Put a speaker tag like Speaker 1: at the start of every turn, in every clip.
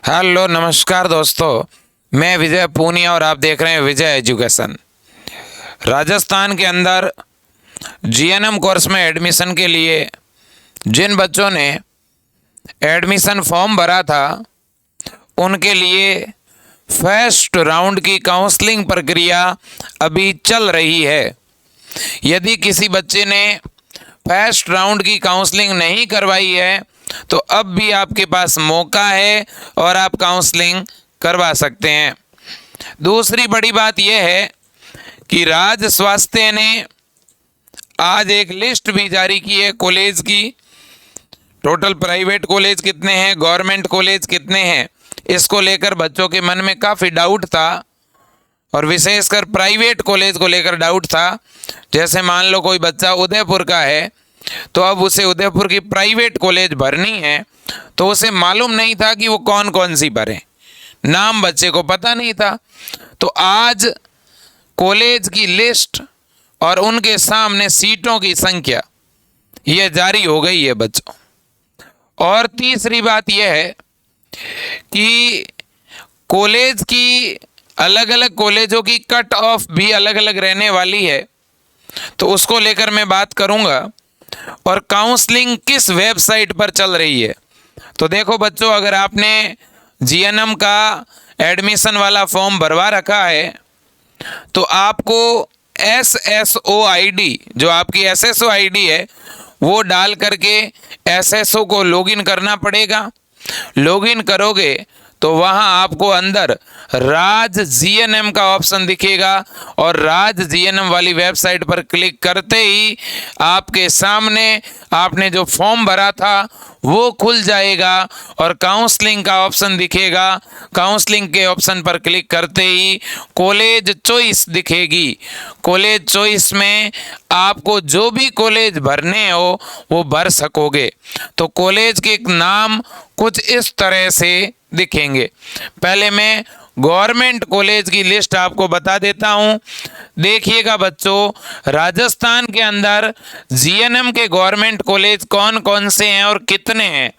Speaker 1: Hello नमस्कार दोस्तों, मैं विजय पूनिया और आप देख रहे हैं विजय एजुकेशन। राजस्थान के अंदर जीएनएम कोर्स में एडमिशन के लिए जिन बच्चों ने एडमिशन फॉर्म भरा था उनके लिए फर्स्ट राउंड की काउंसलिंग प्रक्रिया अभी चल रही है। यदि किसी बच्चे ने फर्स्ट राउंड की काउंसलिंग नहीं करवाई है तो अब भी आपके पास मौका है और आप काउंसलिंग करवा सकते हैं। दूसरी बड़ी बात यह है कि राज्य स्वास्थ्य ने आज एक लिस्ट भी जारी की है कॉलेज की। टोटल प्राइवेट कॉलेज कितने हैं, गवर्नमेंट कॉलेज कितने हैं, इसको लेकर बच्चों के मन में काफ़ी डाउट था और विशेषकर प्राइवेट कॉलेज को लेकर डाउट था। जैसे मान लो कोई बच्चा उदयपुर का है तो अब उसे उदयपुर की प्राइवेट कॉलेज भरनी है तो उसे मालूम नहीं था कि वो कौन कौन सी भरे, नाम बच्चे को पता नहीं था। तो आज कॉलेज की लिस्ट और उनके सामने सीटों की संख्या ये जारी हो गई है बच्चों। और तीसरी बात यह है कि कॉलेज की अलग अलग कॉलेजों की कट ऑफ भी अलग अलग रहने वाली है, तो उसको लेकर मैं बात करूंगा। और काउंसलिंग किस वेबसाइट पर चल रही है, तो देखो बच्चों, अगर आपने जीएनएम का एडमिशन वाला फॉर्म भरवा रखा है तो आपको एसएसओ आईडी, जो आपकी एसएसओ आईडी है, वो डाल करके एसएसओ को लॉगिन करना पड़ेगा। लॉगिन करोगे तो वहाँ आपको अंदर राज जीएनएम का ऑप्शन दिखेगा और राज जीएनएम वाली वेबसाइट पर क्लिक करते ही आपके सामने आपने जो फॉर्म भरा था वो खुल जाएगा और काउंसलिंग का ऑप्शन दिखेगा। काउंसलिंग के ऑप्शन पर क्लिक करते ही कॉलेज चॉइस दिखेगी। कॉलेज चॉइस में आपको जो भी कॉलेज भरने हो वो भर सकोगे। तो कॉलेज के नाम कुछ इस तरह से दिखेंगे। पहले मैं गवर्नमेंट कॉलेज की लिस्ट आपको बता देता हूं। देखिएगा बच्चों, राजस्थान के अंदर जीएनएम के गवर्नमेंट कॉलेज कौन कौन से हैं और कितने हैं।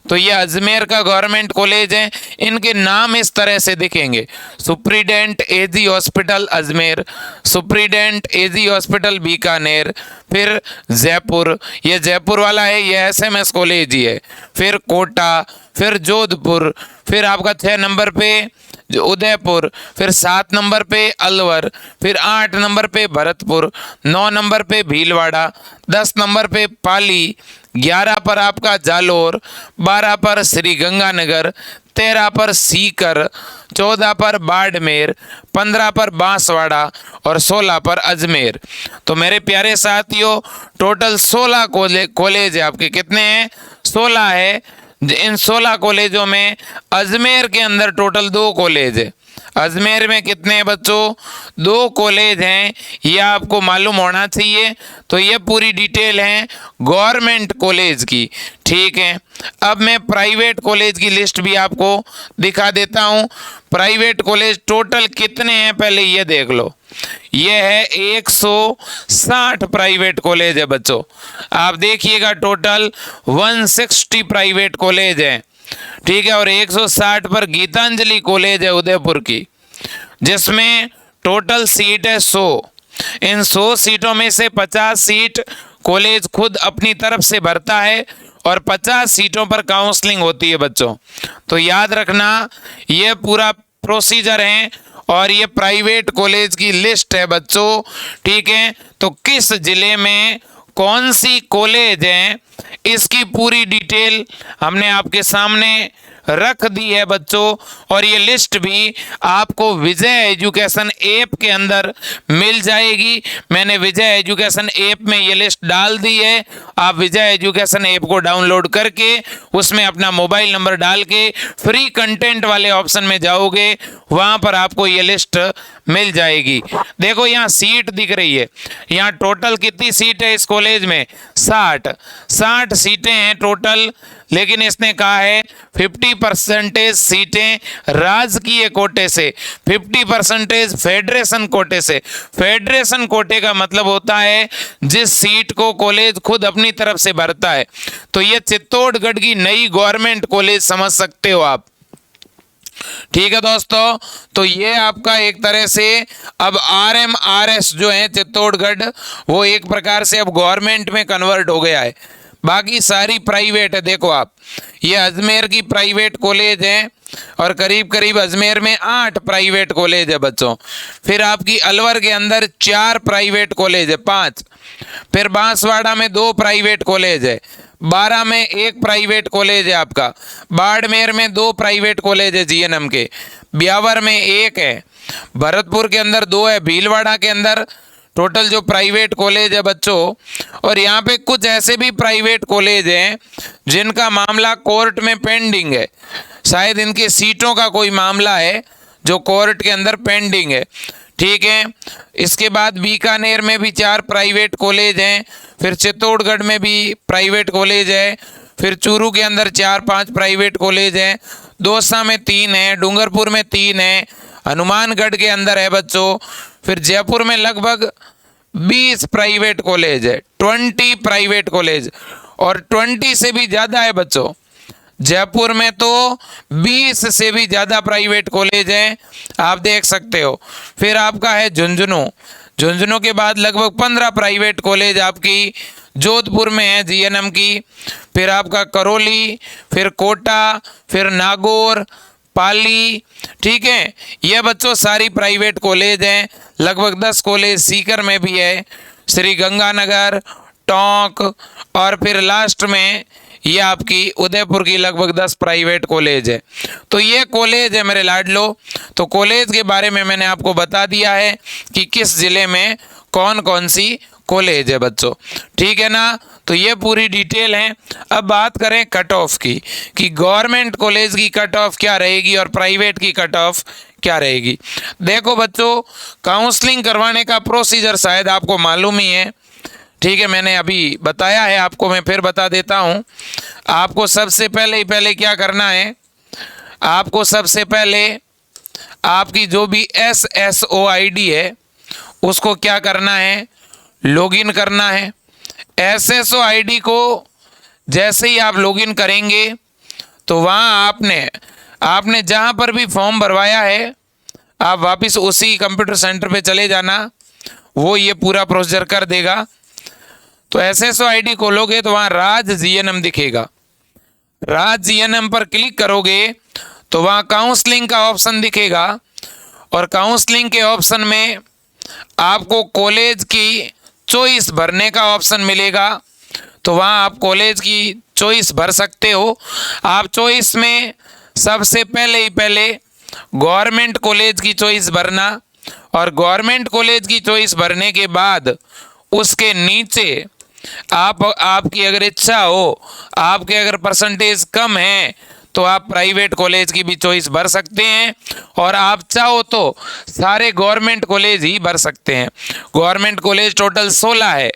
Speaker 1: तो ये अजमेर का गवर्नमेंट कॉलेज है, इनके नाम इस तरह से दिखेंगे। सुप्रीडेंट एजी हॉस्पिटल अजमेर, सुप्रीडेंट एजी हॉस्पिटल बीकानेर, फिर जयपुर, ये जयपुर वाला है, ये एसएमएस कॉलेज ही है। फिर कोटा, फिर जोधपुर, फिर आपका 6 नंबर पे उदयपुर, फिर 7 नंबर पे अलवर, फिर 8 नंबर पे भरतपुर, 9 नंबर पे भीलवाड़ा, 10 नंबर पे पाली, 11 पर आपका जालोर, 12 पर श्री गंगानगर, 13 पर सीकर, 14 पर बाड़मेर, 15 पर बांसवाड़ा और 16 पर अजमेर। तो मेरे प्यारे साथियों, टोटल 16 कॉलेज है आपके। कितने हैं? 16 है। इन 16 कॉलेजों में अजमेर के अंदर टोटल 2 कॉलेज है। अजमेर में कितने हैं बच्चों? 2 कॉलेज हैं, ये आपको मालूम होना चाहिए। तो ये पूरी डिटेल है गवर्नमेंट कॉलेज की, ठीक है। अब मैं प्राइवेट कॉलेज की लिस्ट भी आपको दिखा देता हूँ। प्राइवेट कॉलेज टोटल कितने हैं पहले ये देख लो। ये है 160 प्राइवेट कॉलेज है बच्चों। आप देखिएगा टोटल 160 प्राइवेट कॉलेज है, ठीक है। और 160 पर गीतांजलि कॉलेज है उदयपुर की, जिसमें टोटल सीट है 100। इन 100 सीटों में से 50 सीट कॉलेज खुद अपनी तरफ से भरता है और 50 सीटों पर काउंसलिंग होती है बच्चों। तो याद रखना, ये पूरा प्रोसीजर है और ये प्राइवेट कॉलेज की लिस्ट है बच्चों, ठीक है। तो किस जिले में कौन सी कॉलेज है इसकी पूरी डिटेल हमने आपके सामने रख दी है बच्चों। और ये लिस्ट भी आपको विजय एजुकेशन ऐप के अंदर मिल जाएगी। मैंने विजय एजुकेशन ऐप में ये लिस्ट डाल दी है। आप विजय एजुकेशन ऐप को डाउनलोड करके उसमें अपना मोबाइल नंबर डाल के फ्री कंटेंट वाले ऑप्शन में जाओगे, वहाँ पर आपको ये लिस्ट मिल जाएगी। देखो यहाँ सीट दिख रही है, यहाँ टोटल कितनी सीट है इस कॉलेज में? 60 सीटें हैं टोटल। लेकिन इसने कहा है 50% सीटें राजकीय कोटे से, 50% फेडरेशन कोटे से। फेडरेशन कोटे का मतलब होता है जिस सीट को कॉलेज खुद अपनी तरफ से भरता है। तो ये चित्तौड़गढ़ की नई गवर्नमेंट कॉलेज समझ सकते हो आप। ठीक है दोस्तों, तो ये आपका एक तरह से अब RMRS जो है चित्तौड़गढ़, वो एक प्रकार से अब गवर्नमेंट में कन्वर्ट हो गया है, बाकी सारी प्राइवेट है। देखो आप, ये अजमेर की प्राइवेट कॉलेज है और करीब करीब अजमेर में 8 प्राइवेट कॉलेज है बच्चों। फिर आपकी अलवर के अंदर 4 प्राइवेट कॉलेज है, 5। फिर बांसवाड़ा में 2 प्राइवेट कॉलेज है, 12 में 1 प्राइवेट कॉलेज है आपका, बाड़मेर में 2 प्राइवेट कॉलेज है GNM के, ब्यावर में 1 है, भरतपुर के अंदर 2 है, भीलवाड़ा के अंदर टोटल जो प्राइवेट कॉलेज है बच्चों। और यहाँ पे कुछ ऐसे भी प्राइवेट कॉलेज हैं जिनका मामला कोर्ट में पेंडिंग है, शायद इनके सीटों का कोई मामला है जो कोर्ट के अंदर पेंडिंग है। ठीक है, इसके बाद बीकानेर में भी 4 प्राइवेट कॉलेज हैं, फिर चित्तौड़गढ़ में भी प्राइवेट कॉलेज है, फिर चूरू के अंदर 4-5 प्राइवेट कॉलेज हैं, दौसा में 3 है, डूंगरपुर में 3 है, हनुमानगढ़ के अंदर है बच्चों, फिर जयपुर में लगभग 20 प्राइवेट कॉलेज है, 20 प्राइवेट कॉलेज, और 20 से भी ज़्यादा है बच्चों। जयपुर में तो 20 से भी ज़्यादा प्राइवेट कॉलेज हैं, आप देख सकते हो। फिर आपका है झुंझुनू के बाद लगभग 15 प्राइवेट कॉलेज आपकी जोधपुर में है GNM की। फिर आपका करौली, फिर कोटा, फिर नागौर, पाली। ठीक है, ये बच्चों सारी प्राइवेट कॉलेज हैं, लगभग 10 कॉलेज सीकर में भी है, श्री गंगानगर, टोंक, और फिर लास्ट में ये आपकी उदयपुर की लगभग 10 प्राइवेट कॉलेज है। तो ये कॉलेज है मेरे लाडलो। तो कॉलेज के बारे में मैंने आपको बता दिया है कि किस ज़िले में कौन कौन सी कॉलेज है बच्चों, ठीक है ना। तो ये पूरी डिटेल है। अब बात करें कट ऑफ की कि गवर्नमेंट कॉलेज की कट ऑफ क्या रहेगी और प्राइवेट की कट ऑफ क्या रहेगी। देखो बच्चों, काउंसलिंग करवाने का प्रोसीजर शायद आपको मालूम ही है, ठीक है, मैंने अभी बताया है आपको, मैं फिर बता देता हूँ। आपको सबसे पहले क्या करना है, आपको सबसे पहले आपकी जो भी SSO ID है उसको क्या करना है, लॉगिन करना है। SSO ID को जैसे ही आप लॉगिन करेंगे तो वहाँ आपने जहाँ पर भी फॉर्म भरवाया है आप वापस उसी कंप्यूटर सेंटर पे चले जाना, वो ये पूरा प्रोसीजर कर देगा। तो SSO ID खोलोगे तो वहाँ राज GNM दिखेगा, राज GNM पर क्लिक करोगे तो वहाँ काउंसलिंग का ऑप्शन दिखेगा, और काउंसलिंग के ऑप्शन में आपको कॉलेज की चॉइस भरने का ऑप्शन मिलेगा। तो वहाँ आप कॉलेज की चॉइस भर सकते हो। आप चॉइस में सबसे पहले गवर्नमेंट कॉलेज की चॉइस भरना, और गवर्नमेंट कॉलेज की चॉइस भरने के बाद उसके नीचे आपकी अगर इच्छा हो, आपके अगर परसेंटेज कम है तो आप प्राइवेट कॉलेज की भी चॉइस भर सकते हैं, और आप चाहो तो सारे गवर्नमेंट कॉलेज ही भर सकते हैं। गवर्नमेंट कॉलेज टोटल 16 है,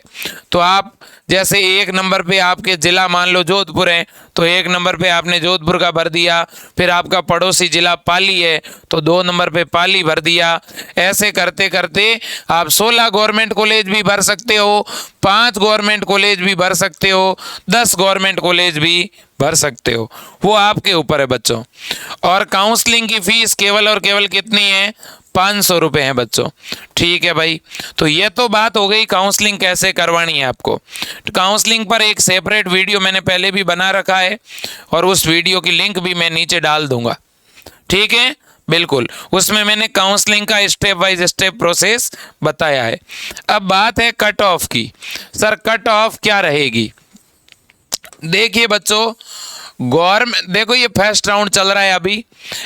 Speaker 1: तो आप जैसे 1 नंबर पे आपके ज़िला मान लो जोधपुर है तो 1 नंबर पे आपने जोधपुर का भर दिया, फिर आपका पड़ोसी ज़िला पाली है तो 2 नंबर पे पाली भर दिया। ऐसे करते करते आप 16 गवर्नमेंट कॉलेज भी भर सकते हो, 5 गवर्नमेंट कॉलेज भी भर सकते हो, 10 गवर्नमेंट कॉलेज भी भर सकते हो, वो आपके ऊपर है बच्चों। और काउंसलिंग की फ़ीस केवल और केवल कितनी है, 500 रुपये हैं बच्चों, ठीक है भाई। तो ये तो बात हो गई काउंसलिंग कैसे करवानी है आपको। तो काउंसलिंग पर एक सेपरेट वीडियो मैंने पहले भी बना रखा है, और उस वीडियो की लिंक भी मैं नीचे डाल दूंगा, ठीक है, बिल्कुल। उसमें मैंने काउंसलिंग का स्टेप बाय स्टेप प्रोसेस बताया है। अब बात है कट ऑफ की। सर कट ऑफ क्या रहेगी, देखिए बच्चों, गवर्नमेंट देखो ये फर्स्ट राउंड चल रहा है अभी,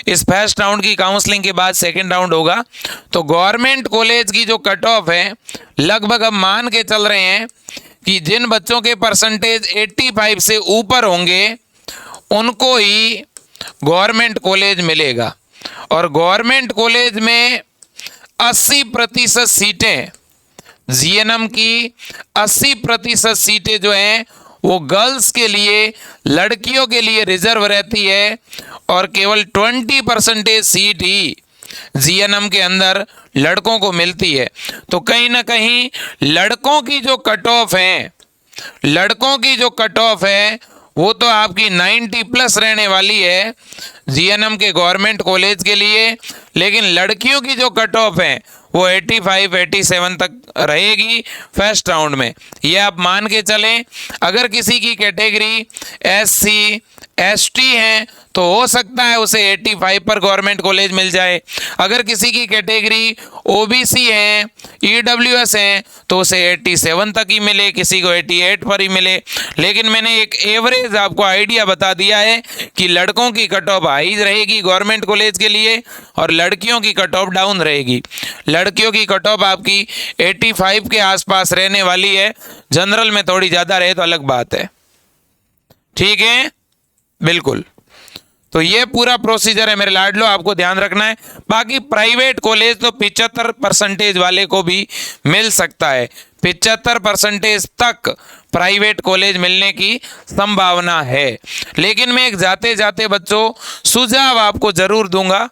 Speaker 1: इस फर्स्ट राउंड की काउंसलिंग के बाद सेकंड राउंड होगा। तो गवर्नमेंट कॉलेज की जो कट ऑफ है लगभग अब मान के चल रहे हैं कि जिन बच्चों के परसेंटेज 85 से ऊपर होंगे उनको ही गवर्नमेंट कॉलेज मिलेगा, और गवर्नमेंट कॉलेज में 80% सीटें GNM की 80% सीटें जो हैं वो गर्ल्स के लिए, लड़कियों के लिए रिजर्व रहती है, और केवल 20% सीट ही GNM के अंदर लड़कों को मिलती है। तो कहीं ना कहीं लड़कों की जो कट ऑफ है वो तो आपकी 90 प्लस रहने वाली है जीएनएम के गवर्नमेंट कॉलेज के लिए, लेकिन लड़कियों की जो कट ऑफ है वो 85 87 तक रहेगी फर्स्ट राउंड में। ये आप मान के चलें। अगर किसी की कैटेगरी SC ST है तो हो सकता है उसे 85 पर गवर्नमेंट कॉलेज मिल जाए। अगर किसी की कैटेगरी OBC है, EWS है तो उसे 87 तक ही मिले, किसी को 88 पर ही मिले। लेकिन मैंने एक एवरेज आपको आइडिया बता दिया है कि लड़कों की कट ऑफ हाई रहेगी गवर्नमेंट कॉलेज के लिए और लड़कियों की कट ऑफ डाउन रहेगी। लड़कियों की कट ऑफ आपकी 85 के आसपास रहने वाली है, जनरल में थोड़ी ज़्यादा रहे तो अलग बात है। ठीक है, बिल्कुल। तो ये पूरा प्रोसीजर है मेरे लाडलो, आपको ध्यान रखना है। बाकी प्राइवेट कॉलेज तो 75% वाले को भी मिल सकता है, 75% तक प्राइवेट कॉलेज मिलने की संभावना है। लेकिन मैं एक जाते जाते बच्चों सुझाव आपको जरूर दूंगा।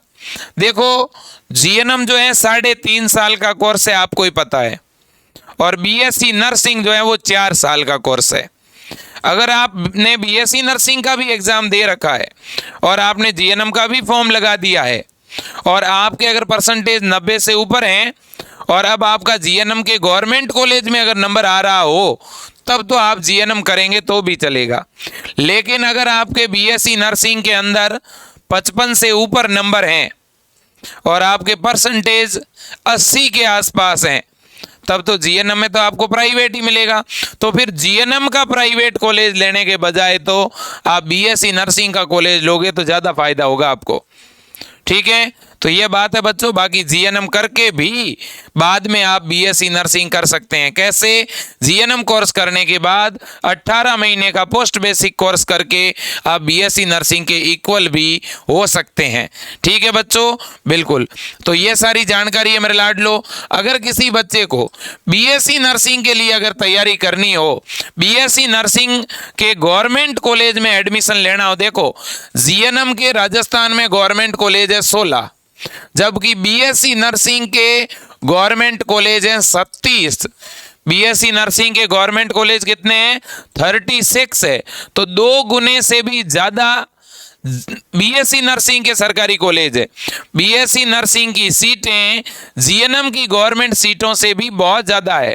Speaker 1: देखो, जीएनएम जो है 3.5 साल का कोर्स है, आपको ही पता है, और बीएससी नर्सिंग जो है वो 4 साल का कोर्स है। अगर आपने बीएससी नर्सिंग का भी एग्जाम दे रखा है और आपने जीएनएम का भी फॉर्म लगा दिया है और आपके अगर परसेंटेज 90 से ऊपर हैं और अब आपका जीएनएम के गवर्नमेंट कॉलेज में अगर नंबर आ रहा हो तब तो आप जीएनएम करेंगे तो भी चलेगा। लेकिन अगर आपके बीएससी नर्सिंग के अंदर 55 से ऊपर नंबर हैं और आपके परसेंटेज 80 के आसपास हैं तब तो जीएनएम में तो आपको प्राइवेट ही मिलेगा। तो फिर जीएनएम का प्राइवेट कॉलेज लेने के बजाय तो आप बीएससी नर्सिंग का कॉलेज लोगे तो ज़्यादा फायदा होगा आपको। ठीक है, तो ये बात है बच्चों। बाकी जीएनएम करके भी बाद में आप बीएससी नर्सिंग कर सकते हैं। कैसे? जीएनएम कोर्स करने के बाद 18 महीने का पोस्ट बेसिक कोर्स करके आप बीएससी नर्सिंग के इक्वल भी हो सकते हैं। ठीक है बच्चों, बिल्कुल। तो ये सारी जानकारी है मेरे लाडलो। अगर किसी बच्चे को बीएससी नर्सिंग के लिए अगर तैयारी करनी हो, बीएससी नर्सिंग के गवर्नमेंट कॉलेज में एडमिशन लेना हो, देखो जीएनएम के राजस्थान में गवर्नमेंट कॉलेज है 16, जबकि बीएससी नर्सिंग के गवर्नमेंट कॉलेज हैं 37। बीएससी नर्सिंग के गवर्नमेंट कॉलेज कितने हैं? 36 है। तो 2 गुने से भी ज्यादा बीएससी नर्सिंग के सरकारी कॉलेज है। बीएससी नर्सिंग की सीटें जीएनएम की गवर्नमेंट सीटों से भी बहुत ज़्यादा है।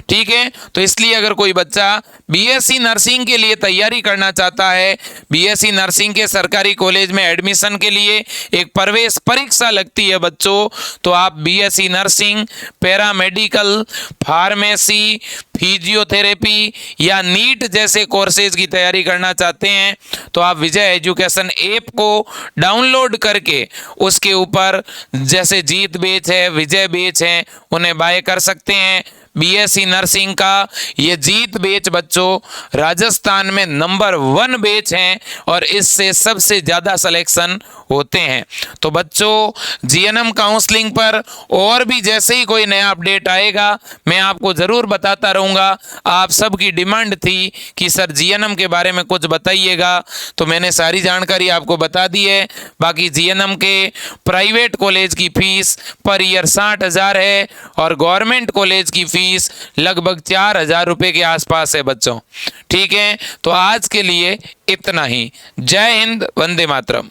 Speaker 1: ठीक है, तो इसलिए अगर कोई बच्चा बीएससी नर्सिंग के लिए तैयारी करना चाहता है, बीएससी नर्सिंग के सरकारी कॉलेज में एडमिशन के लिए एक प्रवेश परीक्षा लगती है बच्चों, तो आप BSc nursing, paramedical, pharmacy, physiotherapy या नीट जैसे कोर्सेज की तैयारी करना चाहते हैं तो आप विजय एजुकेशन ऐप को डाउनलोड करके उसके ऊपर जैसे जीत बैच है, विजय बैच है, उन्हें बाय कर सकते हैं। बीएससी नर्सिंग का ये जीत बैच बच्चों राजस्थान में नंबर 1 बैच हैं और इससे सबसे ज़्यादा सिलेक्शन होते हैं। तो बच्चों जीएनएम काउंसलिंग पर और भी जैसे ही कोई नया अपडेट आएगा मैं आपको ज़रूर बताता रहूँगा। आप सबकी डिमांड थी कि सर जीएनएम के बारे में कुछ बताइएगा, तो मैंने सारी जानकारी आपको बता दी है। बाकी जीएनएम के प्राइवेट कॉलेज की फ़ीस पर ईयर 60,000 है और गवर्नमेंट कॉलेज की फ़ीस लगभग 4,000 रुपये के आसपास है बच्चों। ठीक है, तो आज के लिए इतना ही। जय हिंद, वंदे मातरम।